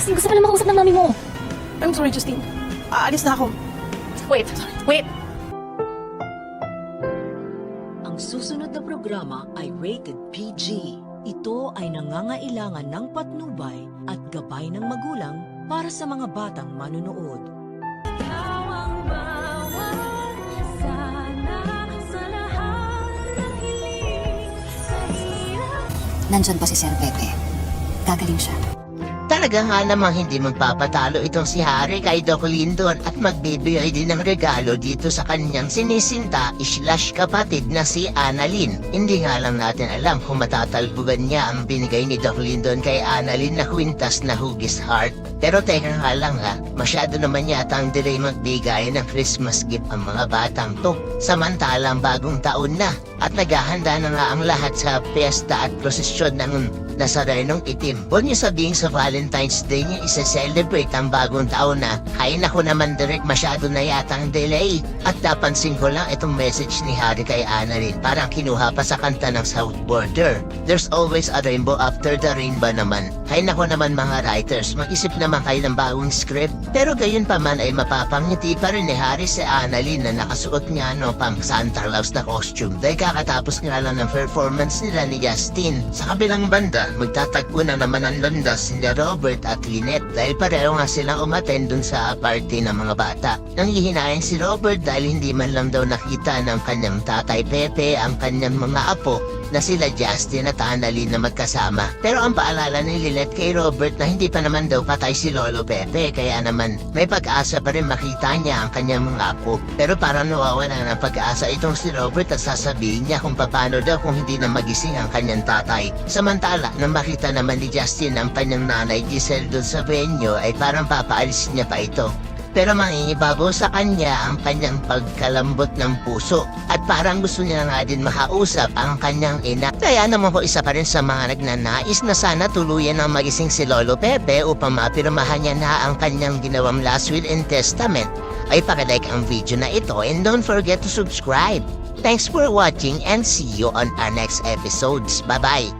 Justin, gusto pala makausap ng mami mo. I'm sorry, Justine. Aalis na ako. Wait. Ang susunod na programa ay rated PG. Ito ay nangangailangan ng patnubay at gabay ng magulang para sa mga batang manunood. Nandyan pa si Sir Pepe. Gagaling siya. Talaga nga namang hindi magpapatalo itong si Harry kay Doc Lindon at magbibigay din ng regalo dito sa kanyang sinisinta / kapatid na si Annalyn. Hindi nga lang natin alam kung matatalbugan niya ang binigay ni Doc Lindon kay Annalyn na kwintas na hugis heart. Pero teka nga lang masyado naman yata ang delay magbigay ng Christmas gift ang mga batang to. Samantalang bagong taon na at naghahanda na nga ang lahat sa piyesta at prosesyon ng Nazarenong itim. Huwag niyo sabihin sa Valentine's Day niya isa-celebrate ang bagong taon na ay naku naman direct masyado na yata ang delay. At napansin ko lang itong message ni Harry kay Annalyn parang kinuha pa sa kanta ng South Border. There's always a rainbow after the rainbow naman. Ay naku naman mga writers, mag-isip naman kayo ng bagong script. Pero gayon pa man ay mapapangiti pa rin ni Harry si Annalyn na nakasuot niya pang Santa Claus na costume dahil kakatapos nga lang ng performance nila ni Justin. Sa kabilang banda, magtatagpo na naman ang landas ni Robert at Lynette dahil pareho nga silang umattend dun sa party ng mga bata. Nanghihinayan si Robert dahil hindi man lang daw nakita ng kanyang tatay Pepe ang kanyang mga apo na sila Justin at Annalyn na magkasama. Pero ang paalala ni Lynette kay Robert na hindi pa naman daw patay si Lolo Pepe kaya naman may pag-asa pa rin makita niya ang kanyang mga apo. Pero parang nawawala ng pag-asa itong si Robert at sasabihin niya kung paano daw kung hindi na magising ang kanyang tatay. Samantala, nang makita naman ni Justin ang kanyang nanay Giselle doon sa venue ay parang papaalis niya pa ito. Pero mangingibabaw sa kanya ang kanyang pagkalambot ng puso at parang gusto niya nga din makausap ang kanyang ina. Kaya naman po isa pa rin sa mga nagnanais na sana tuluyan ang magising si Lolo Pepe upang mapirmahan niya na ang kanyang ginawang last will and testament. Ay pakilike ang video na ito and don't forget to subscribe. Thanks for watching and see you on our next episodes. Bye-bye!